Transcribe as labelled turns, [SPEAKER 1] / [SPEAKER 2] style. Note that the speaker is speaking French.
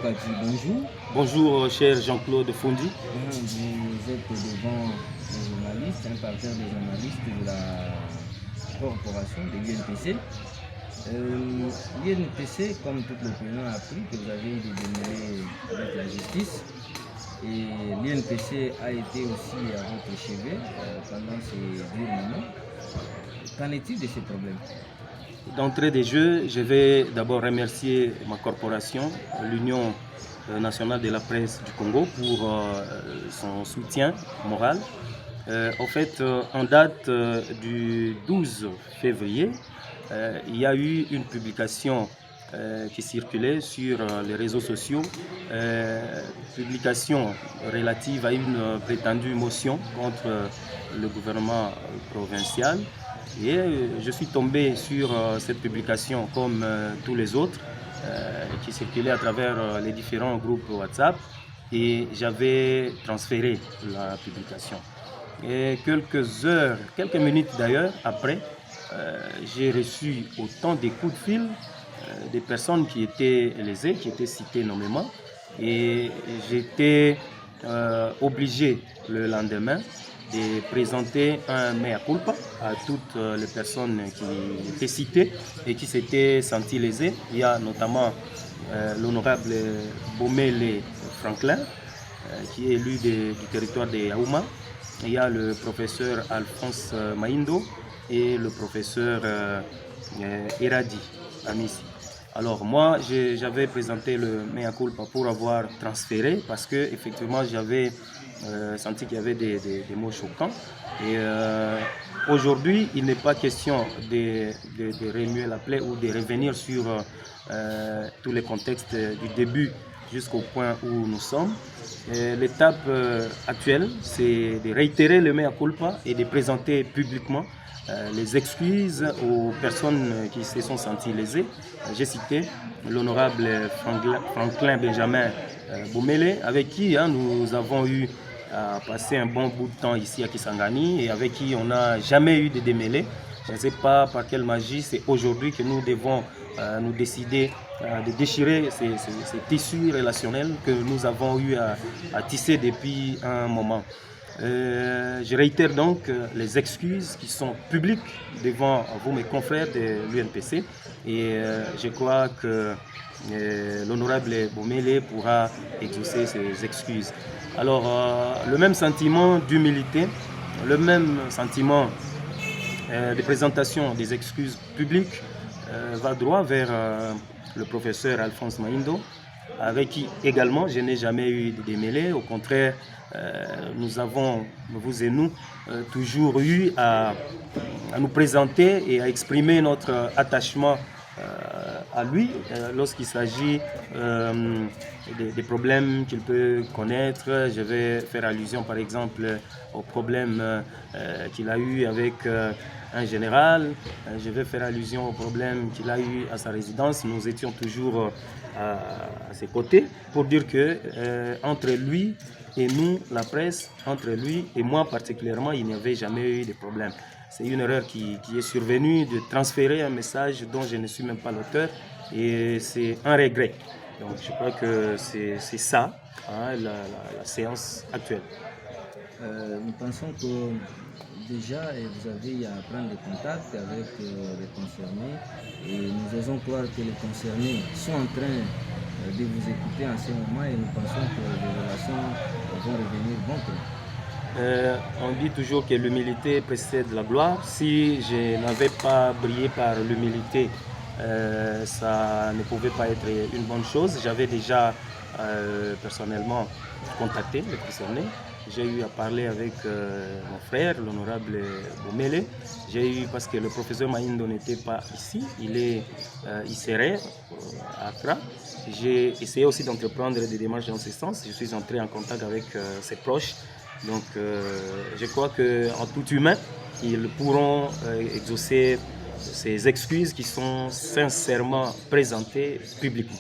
[SPEAKER 1] Kati, bonjour.
[SPEAKER 2] Bonjour, cher Jean-Claude Fondi.
[SPEAKER 1] Vous êtes devant les journalistes, un parterre des journalistes de la corporation de l'INPC. L'INPC, comme toute l'opinion, a appris que vous avez eu des démêlés avec la justice. Et l'INPC a été aussi à votre chevet pendant ces durs moments. Qu'en est-il de ces problèmes?
[SPEAKER 2] D'entrée des jeux, je vais d'abord remercier ma corporation, l'Union nationale de la presse du Congo, pour son soutien moral. En fait, en date du 12 février, il y a eu une publication qui circulait sur les réseaux sociaux, publication relative à une prétendue motion contre le gouvernement provincial. Et je suis tombé sur cette publication comme tous les autres qui circulaient à travers les différents groupes WhatsApp, et j'avais transféré la publication. Et quelques minutes d'ailleurs après, j'ai reçu autant de coups de fil des personnes qui étaient lésées, qui étaient citées nommément, et j'étais obligé le lendemain de présenter un mea culpa à toutes les personnes qui étaient citées et qui s'étaient senties lésées. Il y a notamment l'honorable Bomele Franklin, qui est élu du territoire de Yaouma. Il y a le professeur Alphonse Maindo et le professeur Eradi Amissi. Alors moi, j'avais présenté le mea culpa pour avoir transféré parce que effectivement j'avais senti qu'il y avait des mots choquants. Et aujourd'hui, il n'est pas question de remuer la plaie ou de revenir sur tous les contextes du début jusqu'au point où nous sommes. L'étape actuelle, c'est de réitérer le mea culpa et de présenter publiquement les excuses aux personnes qui se sont senties lésées. J'ai cité l'honorable Franklin Benjamin Bomele, avec qui nous avons eu à passer un bon bout de temps ici à Kisangani et avec qui on n'a jamais eu de démêlés. Je ne sais pas par quelle magie c'est aujourd'hui que nous devons nous décider de déchirer ces tissus relationnels que nous avons eu à tisser depuis un moment. Je réitère donc les excuses qui sont publiques devant vous, mes confrères de l'UNPC, et je crois que l'honorable Bomele pourra exaucer ses excuses. Alors, le même sentiment d'humilité, le même sentiment de présentation des excuses publiques va droit vers le professeur Alphonse Maindo, avec qui également je n'ai jamais eu de démêlés. Au contraire, nous avons, vous et nous, toujours eu à nous présenter et à exprimer notre attachement à lui lorsqu'il s'agit des problèmes qu'il peut connaître. Je vais faire allusion par exemple aux problèmes qu'il a eu avec un général. Je vais faire allusion aux problèmes qu'il a eu à sa résidence. Nous étions toujours à ses côtés pour dire que entre lui et nous, la presse, entre lui et moi particulièrement, il n'y avait jamais eu de problème. C'est une erreur qui est survenue de transférer un message dont je ne suis même pas l'auteur, et c'est un regret. Donc je crois que c'est ça, la séance actuelle.
[SPEAKER 1] Nous pensons que déjà vous avez à prendre des contacts avec les concernés, et nous osons croire que les concernés sont en train de vous écouter en ce moment, et nous pensons que les relations vont revenir bon temps.
[SPEAKER 2] On dit toujours que l'humilité précède la gloire. Si je n'avais pas brillé par l'humilité, ça ne pouvait pas être une bonne chose. J'avais déjà personnellement contacté les concernés. J'ai eu à parler avec mon frère, l'honorable Bomele. J'ai eu, parce que le professeur Maindo n'était pas ici, il serait à Accra. J'ai essayé aussi d'entreprendre des démarches dans ce sens. Je suis entré en contact avec ses proches. Donc je crois qu'en tout humain, ils pourront exaucer ces excuses qui sont sincèrement présentées publiquement.